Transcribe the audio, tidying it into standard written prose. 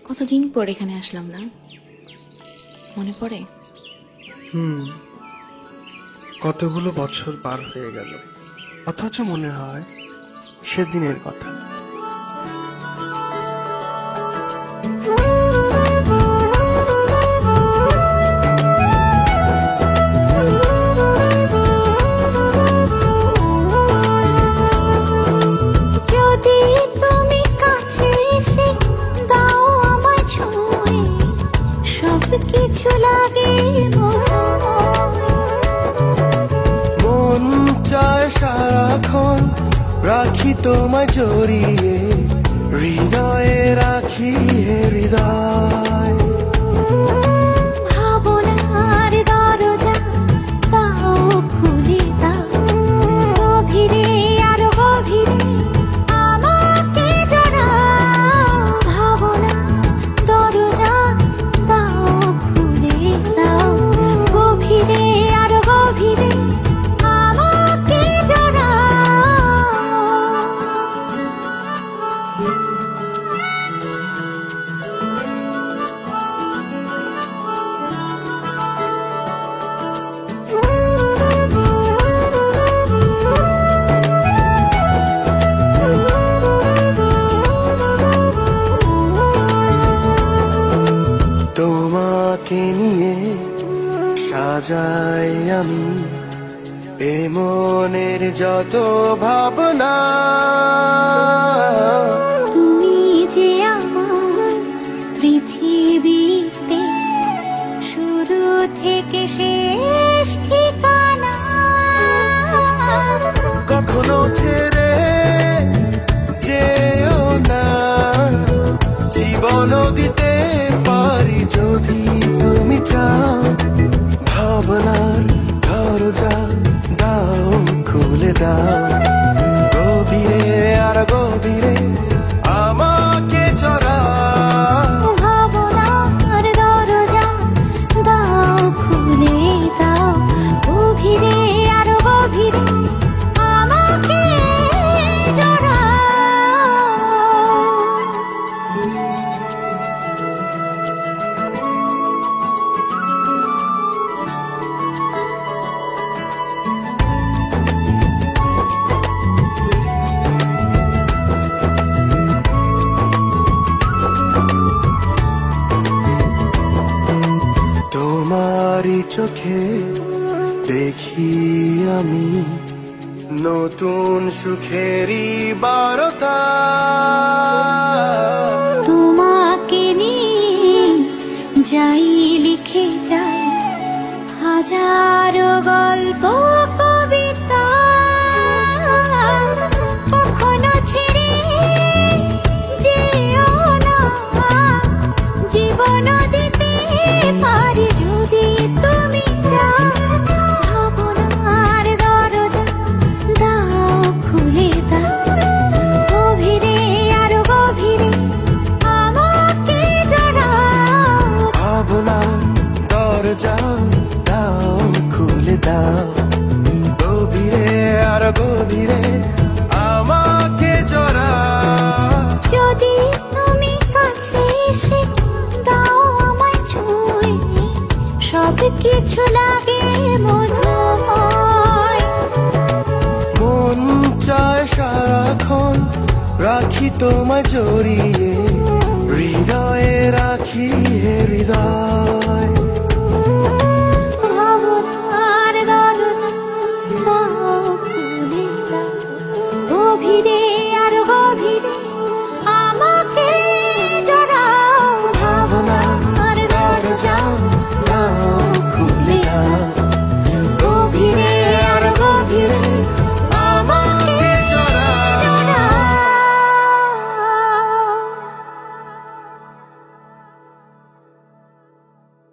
কতদিন পর এখানে আসলাম না, মনে পড়ে? কতগুলো বছর পার হয়ে গেল, অথচ মনে হয় সেদিনের কথা। কিছু লাগে মন চায় সারাক্ষণ রাখি তোমায় জড়িয়ে, হৃদয়ে রাখি হৃদয়। ভাবনার দরজা দাও খুলে দাও, গভীরে আর গভীরে আমাকে জড়াও। ভাবনা দরজা দাও খুলে দাও, গভীরে আর গভীরে আমাকে জড়াও। তোমাকে নিয়ে সাজাই আমি এ মনের যত ভাবনা। তুমি যে আমার পৃথিবীতে শুরু থেকে শেষ ঠিকানা। কখনো ছেড়ে যেও না, জীবন দিতে পারি যদি তুমি চাও। ভাবনার দরজা দাও খুলে দাও, গভীরে আর গভীরে আমাকে জড়াও। ভাবনার দরজা দাও খুলে দাও, গভীরে আর গভীরে আমাকে জড়াও। তোমারই চোখে দেখি আমি নতুন সুখেরই বারতা। তোমাকে নিয়ে যাই লিখে যাই হাজারো গল্প কবিতা। কখনো ছেড়ে যেও না, জীবন দিতে পারি যদি তুমি চাও। ভাবনার দরজা দাও খুলে দাও, গভীরে আর গভীরে আমাকে জড়াও। ভাবনার দরজা দাও খুলে দাও, গভীরে আর গভীরে আমাকে জড়াও। যদি তুমি কাছে এসে দাও আমায় ছুঁয়ে, সব কিছু লাগে মধুময়। মন চায় সারাক্ষণ রাখি তোমায় জড়িয়ে, হৃদয়ে রাখি হৃদয়।